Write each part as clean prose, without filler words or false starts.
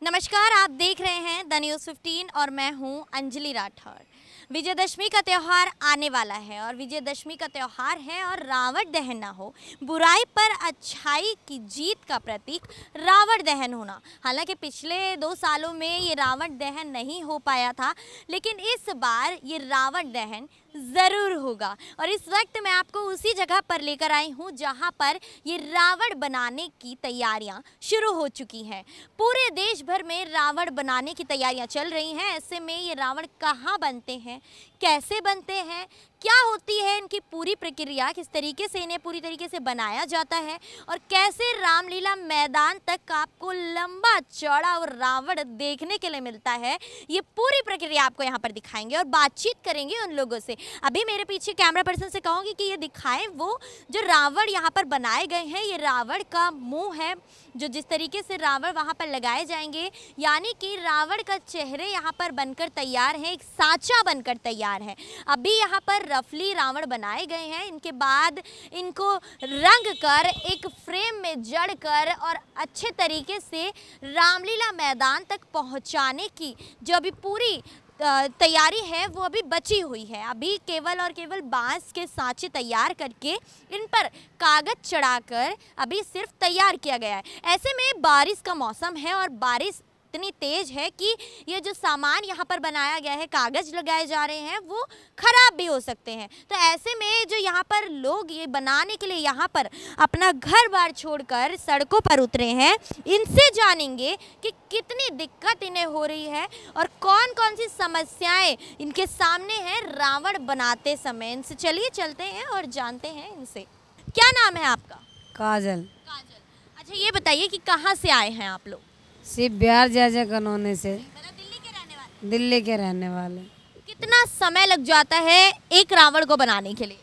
नमस्कार, आप देख रहे हैं द न्यूज़ 15 और मैं हूं अंजलि राठौर। विजयदशमी का त्यौहार आने वाला है और विजयदशमी का त्यौहार है और रावण दहन ना हो, बुराई पर अच्छाई की जीत का प्रतीक रावण दहन होना। हालांकि पिछले 2 सालों में ये रावण दहन नहीं हो पाया था, लेकिन इस बार ये रावण दहन ज़रूर होगा। और इस वक्त मैं आपको उसी जगह पर लेकर आई हूँ जहाँ पर ये रावण बनाने की तैयारियाँ शुरू हो चुकी हैं। पूरे देश भर में रावण बनाने की तैयारियाँ चल रही हैं। ऐसे में ये रावण कहाँ बनते हैं, कैसे बनते हैं, क्या होती है इनकी पूरी प्रक्रिया, किस तरीके से इन्हें पूरी तरीके से बनाया जाता है और कैसे रामलीला मैदान तक आपको लंबा चौड़ा और रावण देखने के लिए मिलता है, ये पूरी प्रक्रिया आपको यहाँ पर दिखाएंगे और बातचीत करेंगे उन लोगों से। अभी मेरे पीछे कैमरा पर्सन से कहूँगी कि ये दिखाएं वो जो रावण यहाँ पर बनाए गए हैं। ये रावण का मुँह है, जो जिस तरीके से रावण वहाँ पर लगाए जाएंगे, यानी कि रावण का चेहरे यहाँ पर बनकर तैयार है, एक साँचा बनकर तैयार है। अभी यहाँ पर रफली रावण बनाए गए हैं। इनके बाद इनको रंग कर एक फ्रेम में जड़ कर और अच्छे तरीके से रामलीला मैदान तक पहुंचाने की जो अभी पूरी तैयारी है वो अभी बची हुई है। अभी केवल और केवल बांस के सांचे तैयार करके इन पर कागज चढ़ाकर अभी सिर्फ तैयार किया गया है। ऐसे में बारिश का मौसम है और बारिश इतनी तेज है कि ये जो सामान यहाँ पर बनाया गया है, कागज लगाए जा रहे हैं, वो खराब भी हो सकते हैं। तो ऐसे में जो यहाँ पर लोग ये बनाने के लिए यहाँ पर अपना घर बार छोड़कर सड़कों पर उतरे हैं, इनसे जानेंगे कि कितनी दिक्कत इन्हें हो रही है और कौन कौन सी समस्याएं इनके सामने हैं रावण बनाते समय। इनसे चलिए चलते हैं और जानते हैं इनसे। क्या नाम है आपका? काजल। काजल। अच्छा, ये बताइए कि कहाँ से आए हैं आप लोग? सिर्फ बिहार जैसे कनौने से। दिल्ली के रहने वाले? दिल्ली के रहने वाले। कितना समय लग जाता है एक रावण को बनाने के लिए?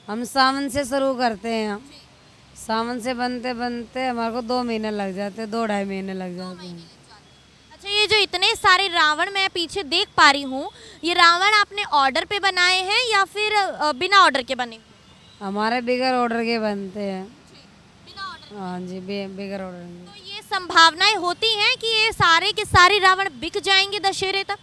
हम सावन से शुरू करते हैं। सावन से बनते बनते हमारे को 2 महीने लग जाते हैं, 2-2.5 महीने लग जाते हैं। अच्छा, ये जो इतने सारे रावण मैं पीछे देख पा रही हूँ, ये रावण आपने ऑर्डर पे बनाए हैं या फिर बिना ऑर्डर के बने? हमारे बिगर ऑर्डर के बनते हैं। बिना ऑर्डर? हाँ जी, बिगर ऑर्डर के। तो ये संभावनाएं होती हैं कि ये सारे के सारे रावण बिक जाएंगे दशहरे तक?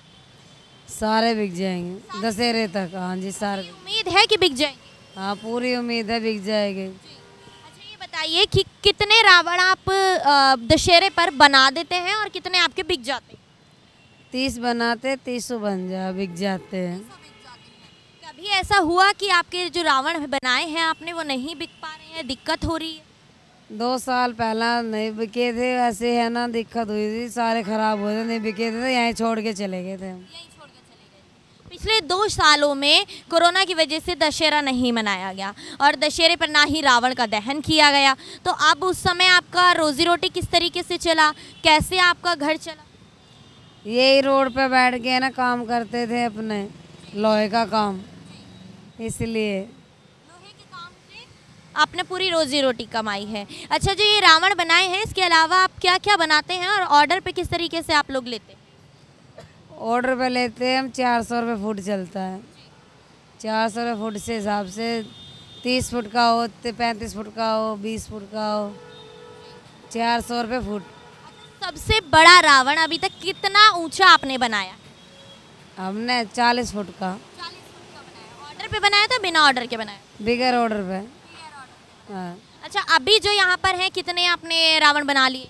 सारे बिक जाएंगे दशहरे तक। हाँ जी, सारे। उम्मीद है कि बिक जाएंगे? हाँ, पूरी उम्मीद है बिक जाएगी। अच्छा, ये बताइए कि कितने रावण आप दशहरे पर बना देते हैं और कितने आपके बिक जाते हैं? 30 बनाते, 30 बिक जाते हैं। कभी ऐसा हुआ कि आपके जो रावण बनाए हैं आपने वो नहीं बिक पा रहे हैं, दिक्कत हो रही है? 2 साल पहला नहीं बिके थे, ऐसे है ना, दिक्कत हुई थी, सारे खराब हो गए, नहीं बिके थे तो यहीं छोड़ के चले गए थे। पिछले 2 सालों में कोरोना की वजह से दशहरा नहीं मनाया गया और दशहरे पर ना ही रावण का दहन किया गया, तो अब उस समय आपका रोजी रोटी किस तरीके से चला, कैसे आपका घर चला? यही रोड पे बैठ के ना काम करते थे, अपने लोहे का काम, इसलिए लोहे के काम से आपने पूरी रोजी रोटी कमाई है। अच्छा, जो ये रावण बनाए हैं इसके अलावा आप क्या क्या बनाते हैं और ऑर्डर पे किस तरीके से आप लोग लेते हैं? ऑर्डर पे लेते हैं हम, 400 रुपये फुट चलता है। 400 रुपये फुट से हिसाब से 30 फुट का हो, 35 फुट का हो, 20 फुट का हो, 400 रुपये फुट। सबसे बड़ा रावण अभी तक कितना ऊंचा आपने बनाया? हमने 40 फुट का। 40 फुट का बनाया। ऑर्डर पे बनाया था बिना ऑर्डर के बनाया? बिगर ऑर्डर पे। हाँ। अच्छा, अभी जो यहाँ पर है कितने आपने रावण बना लिए?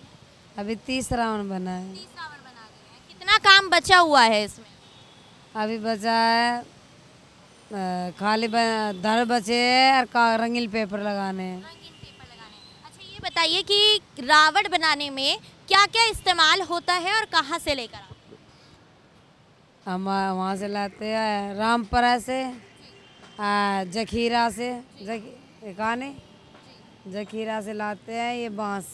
अभी 30 रावण बना है। 30 रावण बना लिए हैं। कितना काम बचा हुआ है इसमें? अभी बचा है खाली धर बचे है और रंगीन पेपर लगाने हैं। रंगीन पेपर लगाने हैं। अच्छा, ये बताइए कि रावण बनाने में क्या क्या इस्तेमाल होता है और कहाँ से लेकर आते हैं? हम वहाँ से लाते हैं रामपुरा से, जखीरा से, जखीरा से लाते हैं ये बांस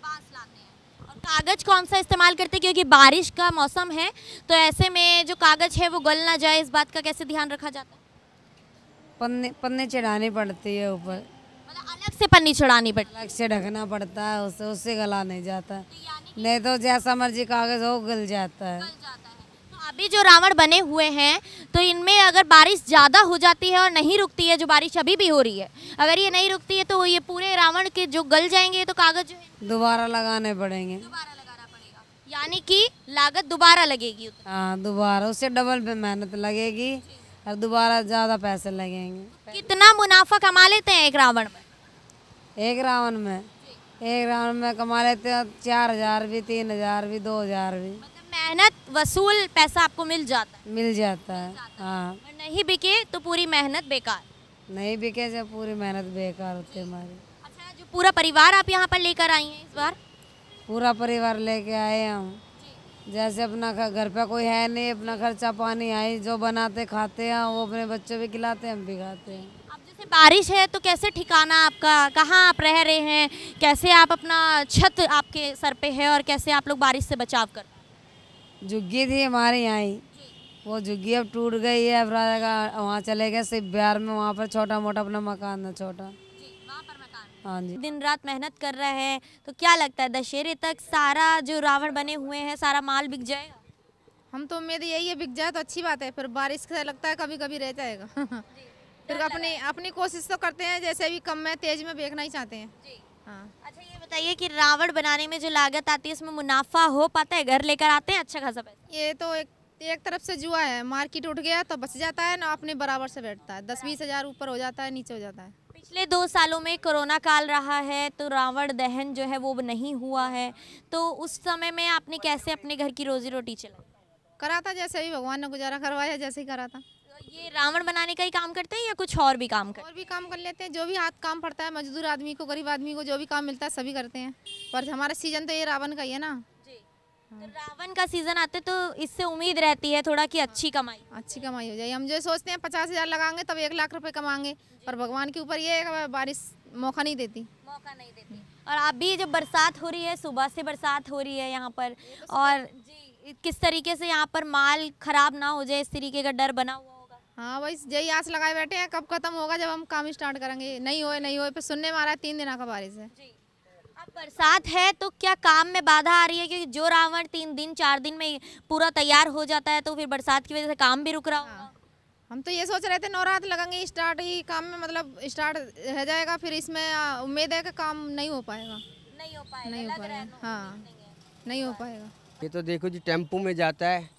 लाते हैं। और कागज कौन सा इस्तेमाल करते हैं, क्योंकि बारिश का मौसम है तो ऐसे में जो कागज है वो गल ना जाए, इस बात का कैसे ध्यान रखा जाता है? पन्ने चढ़ानी पड़ती है ऊपर, मतलब अलग से पन्नी चढ़ानी पड़ती है? अलग से ढकना पड़ता है, उससे गला नहीं जाता, नहीं तो जैसा मर्जी कागज हो गल जाता है। तो अभी जो रावण बने हुए हैं तो इनमें अगर बारिश ज़्यादा हो जाती है और नहीं रुकती है, जो बारिश अभी भी हो रही है, अगर ये नहीं रुकती है तो ये पूरे रावण के जो गल जाएंगे तो कागज जो है दोबारा लगाने पड़ेंगे। दोबारा लगाना पड़ेगा। यानी कि लागत दोबारा लगेगी उतनी। हाँ, दोबारा उससे डबल पे मेहनत लगेगी और दोबारा ज़्यादा पैसे लगेंगे। कितना मुनाफा कमा लेते हैं एक रावण में? एक रावण में कमा लेते हैं 4,000 भी, 3,000 भी, 2,000 भी। मतलब मेहनत वसूल पैसा आपको मिल जाता है। मिल जाता है। हाँ, और नहीं बिके तो पूरी मेहनत बेकार। नहीं बिके जब पूरी मेहनत बेकार होती है हमारी। अच्छा, जो पूरा परिवार आप यहाँ पर लेकर आई हैं इस बार? पूरा परिवार लेके आए हम। जैसे अपना घर पे कोई है नहीं, अपना खर्चा पानी है, जो बनाते खाते हैं वो अपने बच्चों भी खिलाते हैं, हम भी खाते हैं। अब जैसे बारिश है तो कैसे ठिकाना आपका, कहाँ आप रह रहे हैं, कैसे आप अपना छत आपके सर पे है और कैसे आप लोग बारिश से बचाव कर? झुग्गी थी हमारे यहाँ ही, वो झुग्गी अब टूट गई है। अब राजा वहाँ चले गए सिर्फ बिहार में, वहाँ पर छोटा मोटा अपना मकान है, छोटा। हाँ जी। दिन रात मेहनत कर रहा है, तो क्या लगता है दशहरे तक सारा जो रावण बने हुए हैं सारा माल बिक जाएगा? हम तो उम्मीद यही है बिक जाए तो अच्छी बात है, फिर बारिश से लगता है कभी कभी रह जाएगा। फिर अपनी अपनी कोशिश तो करते हैं, जैसे भी कम में तेज में बेचना ही चाहते हैं। हाँ। अच्छा, ये बताइए कि रावण बनाने में जो लागत आती है इसमें मुनाफा हो पाता है? घर लेकर आते हैं अच्छा खासा पैसा? ये तो एक तरफ से जुआ है, मार्केट उठ गया तो बच जाता है ना, अपने बराबर से बैठता है। 10-20 हज़ार ऊपर हो जाता है, नीचे हो जाता है। पिछले 2 सालों में कोरोना काल रहा है तो रावण दहन जो है वो नहीं हुआ है, तो उस समय में आपने कैसे अपने घर की रोजी रोटी चलाई? करा था जैसे भी भगवान ने गुजारा करवाया, जैसे ही करा था। तो ये रावण बनाने का ही काम करते हैं या कुछ और भी काम करते और भी काम कर लेते हैं, जो भी हाथ काम पड़ता है, मजदूर आदमी को, गरीब आदमी को जो भी काम मिलता है सभी करते हैं। पर हमारा सीजन तो ये रावण का ही है ना। हैं? तो रावण का सीजन आते तो इससे उम्मीद रहती है थोड़ा कि अच्छी कमाई हो जाए। हम जो सोचते हैं 50,000 लगाएंगे तब 1 लाख रुपए कमाएंगे, पर भगवान के ऊपर ये है कि बारिश मौका नहीं देती। और अभी जब बरसात हो रही है, सुबह से बरसात हो रही है यहाँ पर, और जी किस तरीके से यहाँ पर माल खराब ना हो जाए इस तरीके का डर बना हुआ होगा? हाँ भाई, यही आस लगाए बैठे हैं कब खत्म होगा, जब हम काम स्टार्ट करेंगे। नहीं होए फिर सुनने में आ रहा है 3 दिन का बारिश है। अब बरसात है तो क्या काम में बाधा आ रही है? क्योंकि जो रावण 3 दिन 4 दिन में पूरा तैयार हो जाता है तो फिर बरसात की वजह से काम भी रुक रहा होगा। हम तो ये सोच रहे थे नवरात्र लगेंगे, स्टार्ट ही काम में मतलब स्टार्ट रह जाएगा, फिर इसमें उम्मीद है कि काम नहीं हो पाएगा। नहीं हो पाएगा। हाँ, नहीं हो पाएगा। ये तो देखो जी, टेम्पो में जाता है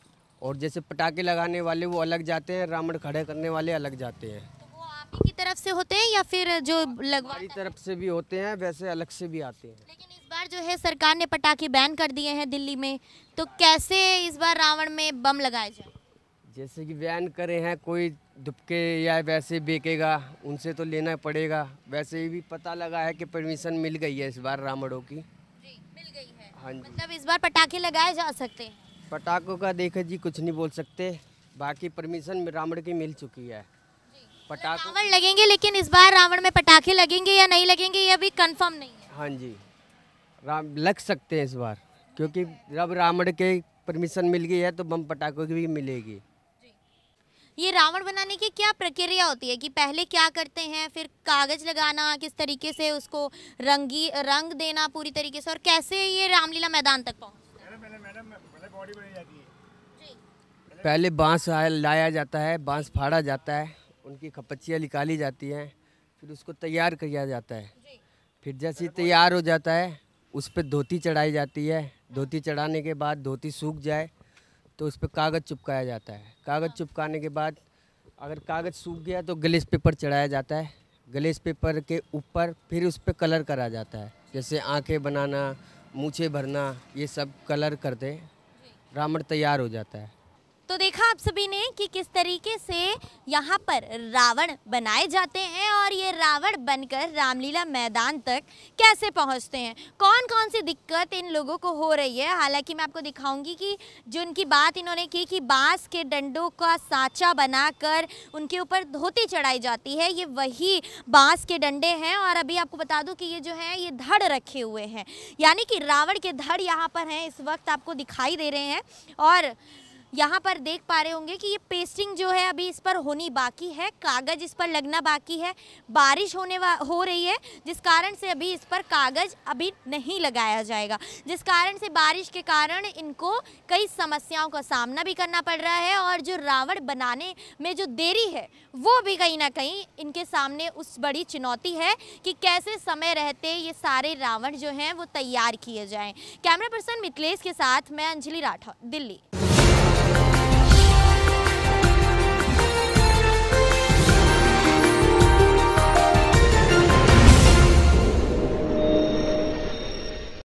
और जैसे पटाखे लगाने वाले वो अलग जाते हैं, रावण खड़े करने वाले अलग जाते हैं। तो वो आप ही की तरफ से होते हैं या फिर जो लगवा? हमारी तरफ से भी होते हैं, वैसे अलग से भी आते हैं। लेकिन इस बार जो है सरकार ने पटाखे बैन कर दिए हैं दिल्ली में, तो कैसे इस बार रावण में बम लगाए जाए? जैसे कि बैन करे हैं, कोई दुबके या वैसे बेचेगा उनसे तो लेना पड़ेगा। वैसे भी पता लगा है कि परमिशन मिल गई है इस बार रावणों की। जी, मिल गई है। हाँ जी। मतलब इस बार पटाखे लगाए जा सकते हैं? पटाखों का देखो जी कुछ नहीं बोल सकते, बाकी परमिशन रावण की मिल चुकी है। पटाखों रावण लगेंगे, लेकिन इस बार रावण में पटाखे लगेंगे या नहीं लगेंगे ये अभी कंफर्म नहीं है। हाँ जी, लग सकते हैं इस बार, क्योंकि जब रावण के परमिशन मिल गई है तो बम पटाखों की भी मिलेगी। ये रावण बनाने की क्या प्रक्रिया होती है कि पहले क्या करते हैं, फिर कागज लगाना, किस तरीके से उसको रंग देना पूरी तरीके से, और कैसे ये रामलीला मैदान तक पहुँचता है? पहले बांस लाया जाता है, बांस फाड़ा जाता है, उनकी खपच्चियाँ निकाली जाती हैं, फिर उसको तैयार किया जाता है। फिर जैसे ही तैयार हो जाता है उस पर धोती चढ़ाई जाती है। धोती चढ़ाने के बाद धोती सूख जाए तो उस पर कागज़ चिपकाया जाता है। कागज़ चिपकाने के बाद अगर कागज़ सूख गया तो ग्लेस पेपर चढ़ाया जाता है। ग्लेस पेपर के ऊपर फिर उस पर कलर करा जाता है, जैसे आंखें बनाना, मूछें भरना, ये सब कलर कर दे, रावण तैयार हो जाता है। तो देखा आप सभी ने कि किस तरीके से यहाँ पर रावण बनाए जाते हैं और ये रावण बनकर रामलीला मैदान तक कैसे पहुँचते हैं, कौन कौन सी दिक्कत इन लोगों को हो रही है। हालांकि मैं आपको दिखाऊंगी कि जो उनकी बात इन्होंने की कि बांस के डंडों का साँचा बनाकर उनके ऊपर धोती चढ़ाई जाती है, ये वही बांस के डंडे हैं। और अभी आपको बता दूं कि ये जो है ये धड़ रखे हुए हैं, यानी कि रावण के धड़ यहाँ पर हैं, इस वक्त आपको दिखाई दे रहे हैं। और यहाँ पर देख पा रहे होंगे कि ये पेस्टिंग जो है अभी इस पर होनी बाकी है, कागज़ इस पर लगना बाकी है। बारिश हो रही है जिस कारण से अभी इस पर कागज़ अभी नहीं लगाया जाएगा, जिस कारण से बारिश के कारण इनको कई समस्याओं का सामना भी करना पड़ रहा है और जो रावण बनाने में जो देरी है वो भी कहीं ना कहीं इनके सामने उस बड़ी चुनौती है कि कैसे समय रहते ये सारे रावण जो हैं वो तैयार किए जाएं। कैमरा पर्सन मिथिलेश के साथ मैं अंजलि राठौर, दिल्ली।